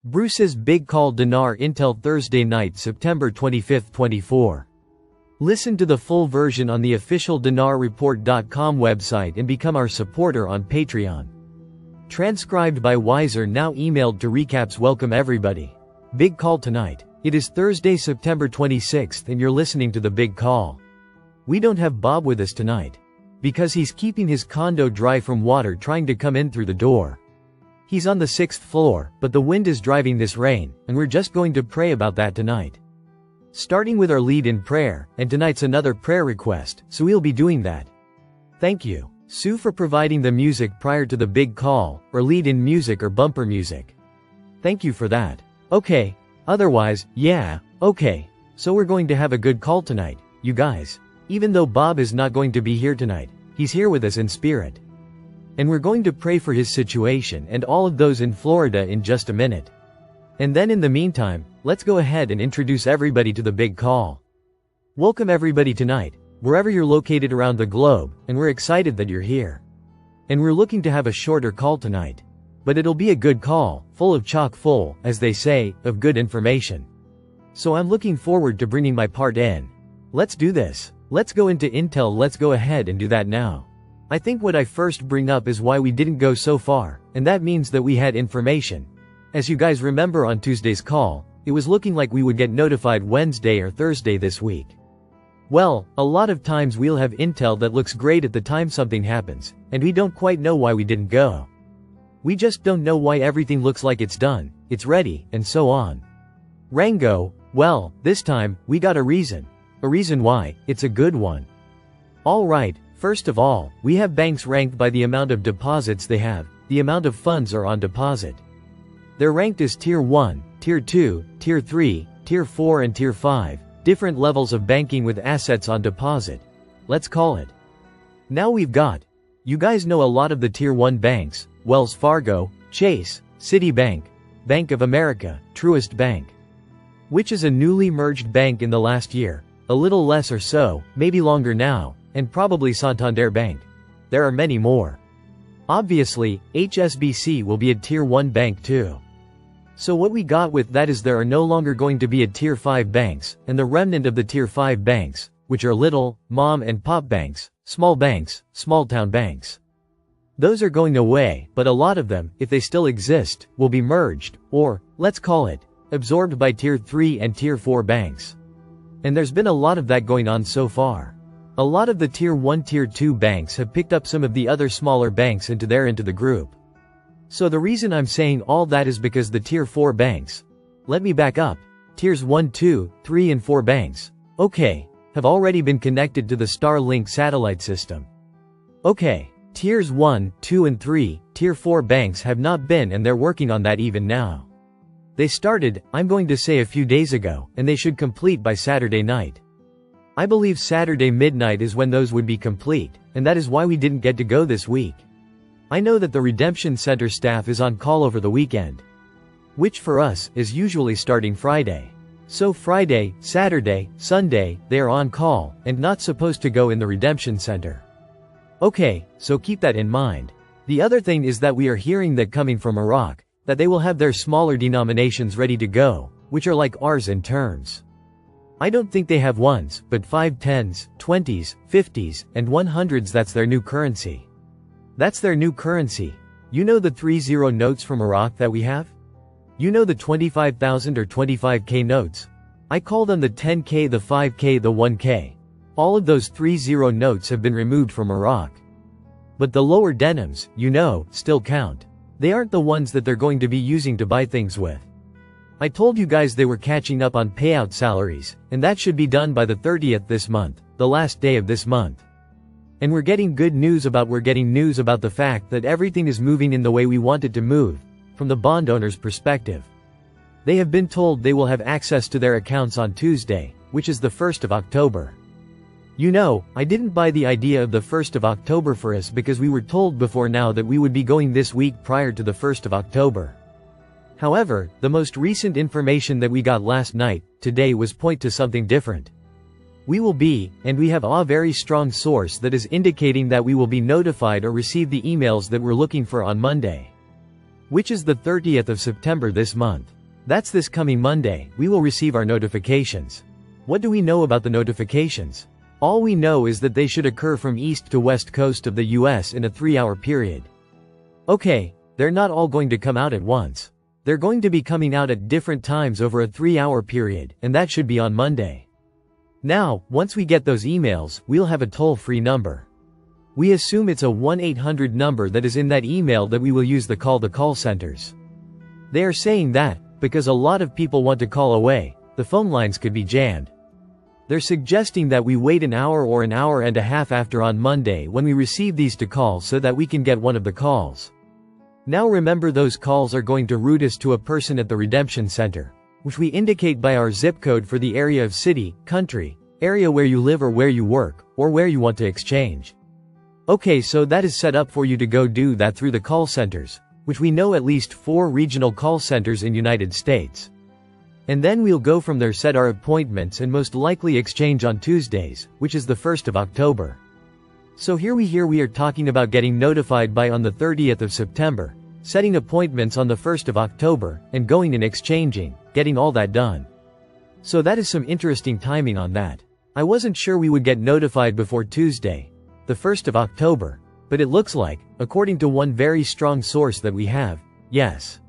Bruce's big call. Dinar Intel Thursday night, September 25, 24. Listen to the full version on the official dinarreport.com website and become our supporter on Patreon. Transcribed by Wiser, now emailed to recaps. Welcome everybody. Big call tonight. It is Thursday, September 26th, and you're listening to the big call. We don't have Bob with us tonight, because he's keeping his condo dry from water trying to come in through the door. He's on the 6th floor, but the wind is driving this rain, and we're just going to pray about that tonight. Starting with our lead in prayer, and tonight's another prayer request, so we'll be doing that. Thank you, Sue, for providing the music prior to the big call, or lead in music or bumper music. Thank you for that. Okay, otherwise, yeah, okay. So we're going to have a good call tonight, you guys. Even though Bob is not going to be here tonight, he's here with us in spirit. And we're going to pray for his situation and all of those in Florida in just a minute. And then in the meantime, let's go ahead and introduce everybody to the big call. Welcome everybody tonight, wherever you're located around the globe, and we're excited that you're here. And we're looking to have a shorter call tonight. But it'll be a good call, full of chock full, as they say, of good information. So I'm looking forward to bringing my part in. Let's do this. Let's go into Intel. Let's go ahead and do that now. I think what I first bring up is why we didn't go so far, and that means that we had information. As you guys remember on Tuesday's call, it was looking like we would get notified Wednesday or Thursday this week. Well, a lot of times we'll have intel that looks great at the time something happens, and we don't quite know why we didn't go. We just don't know why everything looks like it's done, it's ready, and so on. Rango, well, this time, we got a reason. A reason why, it's a good one. Alright, first of all, we have banks ranked by the amount of deposits they have, the amount of funds are on deposit. They're ranked as Tier 1, Tier 2, Tier 3, Tier 4 and Tier 5, different levels of banking with assets on deposit. Let's call it. Now we've got, you guys know a lot of the Tier 1 banks, Wells Fargo, Chase, Citibank, Bank of America, Truist Bank, which is a newly merged bank in the last year, a little less or so, maybe longer now, and probably Santander Bank. There are many more. Obviously, HSBC will be a Tier 1 bank too. So what we got with that is there are no longer going to be a Tier 5 banks, and the remnant of the Tier 5 banks, which are little, mom and pop banks, small town banks. Those are going away, but a lot of them, if they still exist, will be merged, or, let's call it, absorbed by Tier 3 and Tier 4 banks. And there's been a lot of that going on so far. A lot of the Tier 1, Tier 2 banks have picked up some of the other smaller banks into the group. So the reason I'm saying all that is because the Tier 4 banks, let me back up, Tiers 1, 2, 3 and 4 banks, okay, have already been connected to the Starlink satellite system. Okay, Tiers 1, 2 and 3, Tier 4 banks have not been, and they're working on that even now. They started, I'm going to say a few days ago, and they should complete by Saturday night. I believe Saturday midnight is when those would be complete, and that is why we didn't get to go this week. I know that the Redemption Center staff is on call over the weekend, which for us, is usually starting Friday. So Friday, Saturday, Sunday, they are on call, and not supposed to go in the Redemption Center. Okay, so keep that in mind. The other thing is that we are hearing that coming from Iraq, that they will have their smaller denominations ready to go, which are like ours in terms. I don't think they have ones, but 5 10s, 20s, 50s, and 100s. That's their new currency. That's their new currency. You know the 30 notes from Iraq that we have? You know the 25,000 or 25k notes? I call them the 10k, the 5k, the 1k. All of those 30 notes have been removed from Iraq. But the lower denims, you know, still count. They aren't the ones that they're going to be using to buy things with. I told you guys they were catching up on payout salaries, and that should be done by the 30th this month, the last day of this month. And we're getting news about the fact that everything is moving in the way we want it to move, from the bond owner's perspective. They have been told they will have access to their accounts on Tuesday, which is the 1st of October. You know, I didn't buy the idea of the 1st of October for us because we were told before now that we would be going this week prior to the 1st of October. However, the most recent information that we got last night, today, was point to something different. We will be, and we have a very strong source that is indicating that we will be notified or receive the emails that we're looking for on Monday. which is the 30th of September this month. That's this coming Monday, we will receive our notifications. What do we know about the notifications? All we know is that they should occur from east to west coast of the US in a 3-hour period. Okay, they're not all going to come out at once. They're going to be coming out at different times over a 3-hour period, and that should be on Monday. Now, once we get those emails, we'll have a toll-free number. We assume it's a 1-800 number that is in that email that we will use to call the call centers. They are saying that, because a lot of people want to call away, the phone lines could be jammed. They're suggesting that we wait an hour or an hour and a half after on Monday when we receive these to call so that we can get one of the calls. Now remember, those calls are going to route us to a person at the redemption center, which we indicate by our zip code for the area of city, country, area where you live or where you work, or where you want to exchange. Okay, so that is set up for you to go do that through the call centers, which we know at least 4 regional call centers in United States. And then we'll go from there, set our appointments, and most likely exchange on Tuesdays, which is the 1st of October. So here we are talking about getting notified by on the 30th of September, setting appointments on the 1st of October, and going and exchanging, getting all that done. So that is some interesting timing on that. I wasn't sure we would get notified before Tuesday, the 1st of October, but it looks like, according to one very strong source that we have, yes.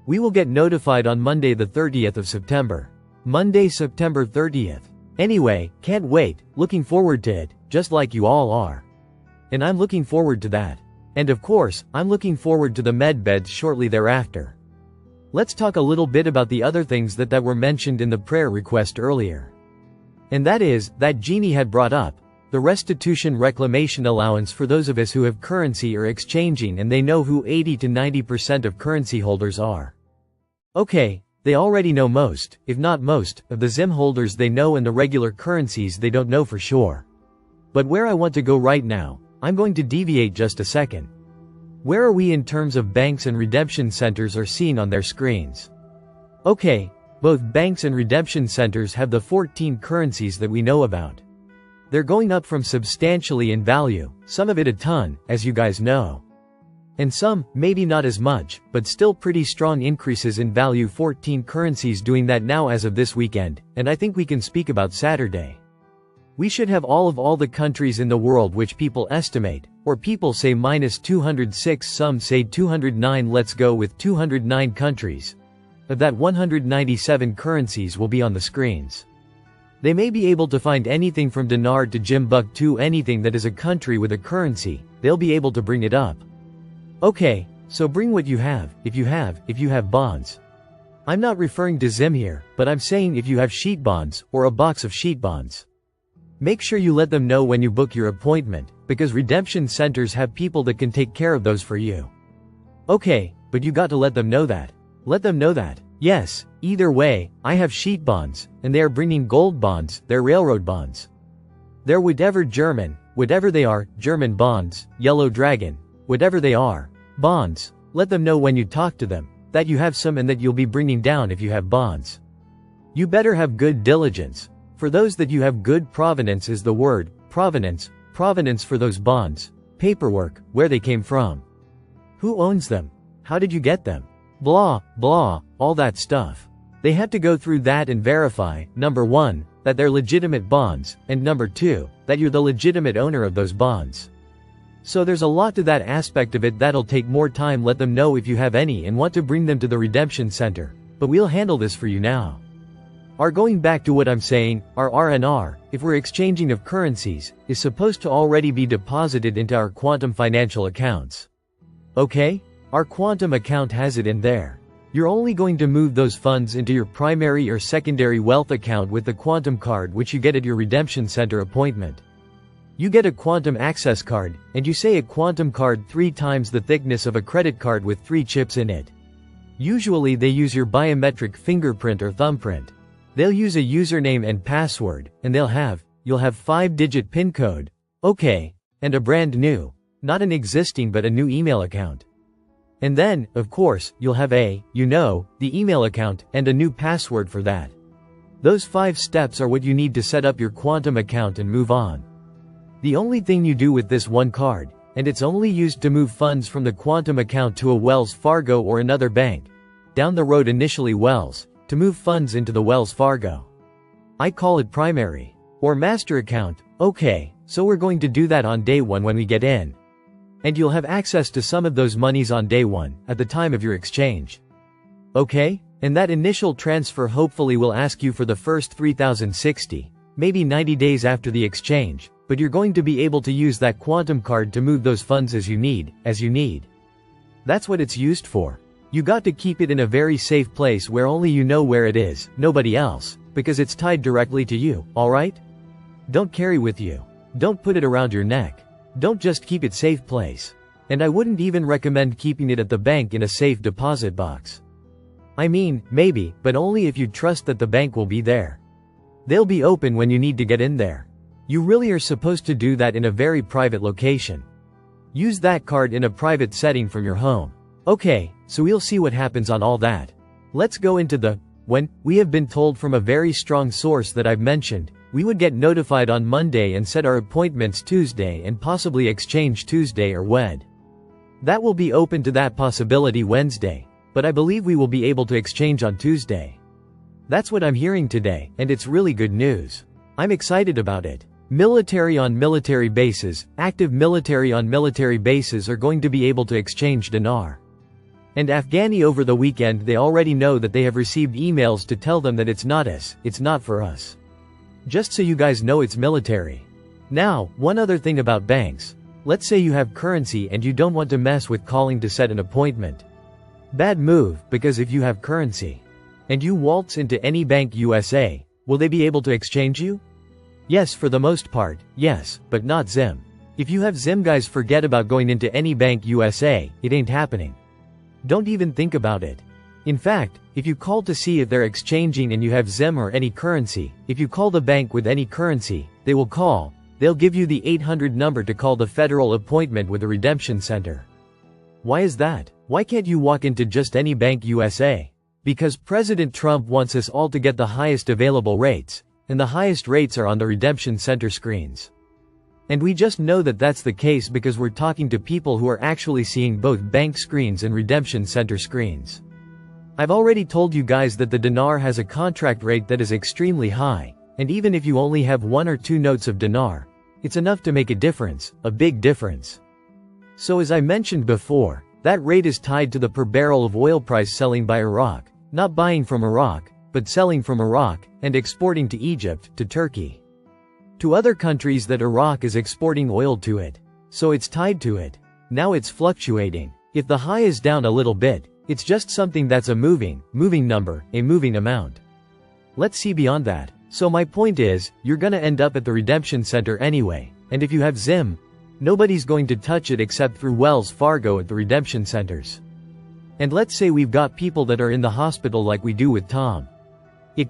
We will get notified on Monday the 30th of September. Monday, September 30th. Anyway, can't wait, looking forward to it, just like you all are. And I'm looking forward to that. And of course, I'm looking forward to the medbeds shortly thereafter. Let's talk a little bit about the other things that were mentioned in the prayer request earlier. And that is, that Jeannie had brought up, the restitution reclamation allowance for those of us who have currency or exchanging and they know who 80 to 90% of currency holders are. Okay, they already know most, if not most, of the ZIM holders they know, and the regular currencies they don't know for sure. But where I want to go right now, I'm going to deviate just a second. Where are we in terms of banks and redemption centers are seen on their screens? Okay, both banks and redemption centers have the 14 currencies that we know about. They're going up from substantially in value, some of it a ton, as you guys know. And some, maybe not as much, but still pretty strong increases in value. 14 currencies doing that now as of this weekend, and I think we can speak about Saturday. We should have all the countries in the world which people estimate, or people say minus 206, some say 209, let's go with 209 countries. Of that, 197 currencies will be on the screens. They may be able to find anything from Dinar to Timbuktu, anything that is a country with a currency, they'll be able to bring it up. Okay, so bring what you have, if you have bonds. I'm not referring to ZIM here, but I'm saying if you have sheet bonds, or a box of sheet bonds. Make sure you let them know when you book your appointment, because redemption centers have people that can take care of those for you. Okay, but you got to let them know that. Let them know that. Yes, either way, I have sheet bonds, and they are bringing gold bonds, they're railroad bonds. They're whatever they are, German bonds, Yellow Dragon, whatever they are, bonds. Let them know when you talk to them, that you have some and that you'll be bringing down if you have bonds. You better have good diligence. For those that you have good provenance is the word, provenance for those bonds, paperwork, where they came from. Who owns them? How did you get them? Blah, blah, all that stuff. They have to go through that and verify, number 1, that they're legitimate bonds, and number 2, that you're the legitimate owner of those bonds. So there's a lot to that aspect of it that'll take more time. Let them know if you have any and want to bring them to the redemption center, but we'll handle this for you now. Going back to what I'm saying, our RNR, if we're exchanging of currencies, is supposed to already be deposited into our Quantum financial accounts. Okay? Our Quantum account has it in there. You're only going to move those funds into your primary or secondary wealth account with the Quantum card, which you get at your redemption center appointment. You get a Quantum access card, and you say a Quantum card 3 times the thickness of a credit card with 3 chips in it. Usually they use your biometric fingerprint or thumbprint. They'll use a username and password, and you'll have 5-digit PIN code. Okay. And a brand new, not an existing but a new email account. And then, of course, you'll have the email account, and a new password for that. Those 5 steps are what you need to set up your Quantum account and move on. The only thing you do with this one card, and it's only used to move funds from the Quantum account to a Wells Fargo or another bank. Down the road, initially Wells, to move funds into the Wells Fargo. I call it primary or master account. Okay, so we're going to do that on day one when we get in. And you'll have access to some of those monies on day one, at the time of your exchange. Okay? And that initial transfer hopefully will ask you for the first 3,060, maybe 90 days after the exchange, but you're going to be able to use that Quantum card to move those funds as you need. That's what it's used for. You got to keep it in a very safe place where only you know where it is, nobody else, because it's tied directly to you, alright? Don't carry with you. Don't put it around your neck. Don't just keep it safe place. And I wouldn't even recommend keeping it at the bank in a safe deposit box. I mean, maybe, but only if you trust that the bank will be there. They'll be open when you need to get in there. You really are supposed to do that in a very private location. Use that card in a private setting from your home. Okay, so we'll see what happens on all that. Let's go into the when. We have been told from a very strong source that I've mentioned, we would get notified on Monday and set our appointments Tuesday and possibly exchange Tuesday or Wed. That will be open to that possibility Wednesday, but I believe we will be able to exchange on Tuesday. That's what I'm hearing today, and it's really good news. I'm excited about it. Military on military bases, active military on military bases are going to be able to exchange dinar. And Afghani over the weekend, they already know that they have received emails to tell them that it's not us, it's not for us. Just so you guys know, it's military. Now, one other thing about banks. Let's say you have currency and you don't want to mess with calling to set an appointment. Bad move, because if you have currency and you waltz into any bank USA, will they be able to exchange you? Yes, for the most part, yes, but not Zim. If you have Zim, guys, forget about going into any bank USA, it ain't happening. Don't even think about it. In fact, if you call to see if they're exchanging and you have Zim or any currency, if you call the bank with any currency, they will call. They'll give you the 800 number to call the federal appointment with the redemption center. Why is that? Why can't you walk into just any bank USA? Because President Trump wants us all to get the highest available rates, and the highest rates are on the redemption center screens. And we just know that that's the case because we're talking to people who are actually seeing both bank screens and redemption center screens. I've already told you guys that the dinar has a contract rate that is extremely high, and even if you only have 1 or 2 notes of dinar, it's enough to make a difference, a big difference. So as I mentioned before, that rate is tied to the per barrel of oil price selling by Iraq, not buying from Iraq, but selling from Iraq, and exporting to Egypt, to Turkey, to other countries that Iraq is exporting oil to it. So it's tied to it. Now it's fluctuating. If the high is down a little bit, it's just something that's a moving number, a moving amount. Let's see beyond that. So my point is, you're gonna end up at the redemption center anyway, and if you have Zim, nobody's going to touch it except through Wells Fargo at the redemption centers. And let's say we've got people that are in the hospital like we do with Tom. They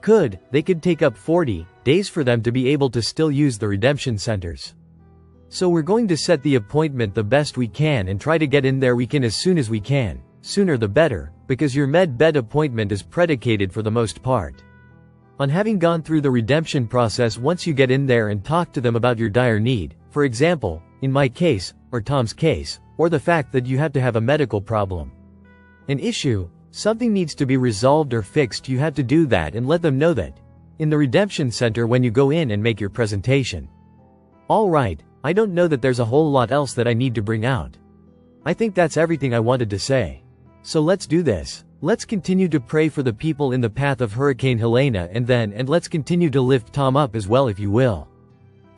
could take up 40 days for them to be able to still use the redemption centers. So we're going to set the appointment the best we can and try to get in there we can as soon as we can, sooner the better, because your med bed appointment is predicated for the most part on having gone through the redemption process. Once you get in there and talk to them about your dire need, for example, in my case, or Tom's case, or the fact that you have to have a medical problem, an issue, something needs to be resolved or fixed, you have to do that and let them know that in the redemption center when you go in and make your presentation. Alright, I don't know that there's a whole lot else that I need to bring out. I think that's everything I wanted to say. So let's do this. Let's continue to pray for the people in the path of Hurricane Helena and let's continue to lift Tom up as well, if you will.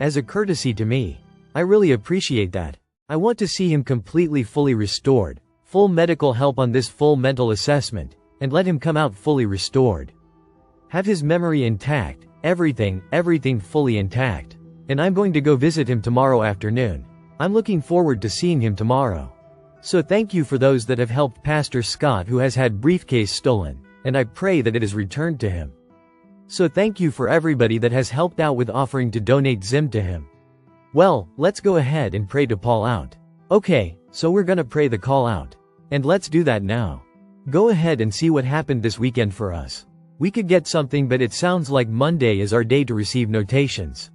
As a courtesy to me. I really appreciate that. I want to see him completely fully restored, full medical help on this full mental assessment, and let him come out fully restored. Have his memory intact, everything fully intact. And I'm going to go visit him tomorrow afternoon. I'm looking forward to seeing him tomorrow. So thank you for those that have helped Pastor Scott, who has had briefcase stolen, and I pray that it is returned to him. So thank you for everybody that has helped out with offering to donate Zim to him. Well, let's go ahead and pray to Paul out. Okay, so we're gonna pray the call out. And let's do that now. Go ahead and see what happened this weekend for us. We could get something, but it sounds like Monday is our day to receive notations.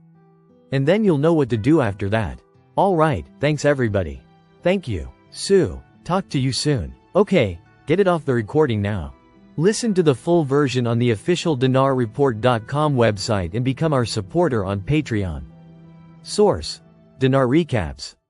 And then you'll know what to do after that. Alright, thanks everybody. Thank you, Sue. Talk to you soon. Okay, get it off the recording now. Listen to the full version on the official dinarreport.com website and become our supporter on Patreon. Source: Dinar Recaps.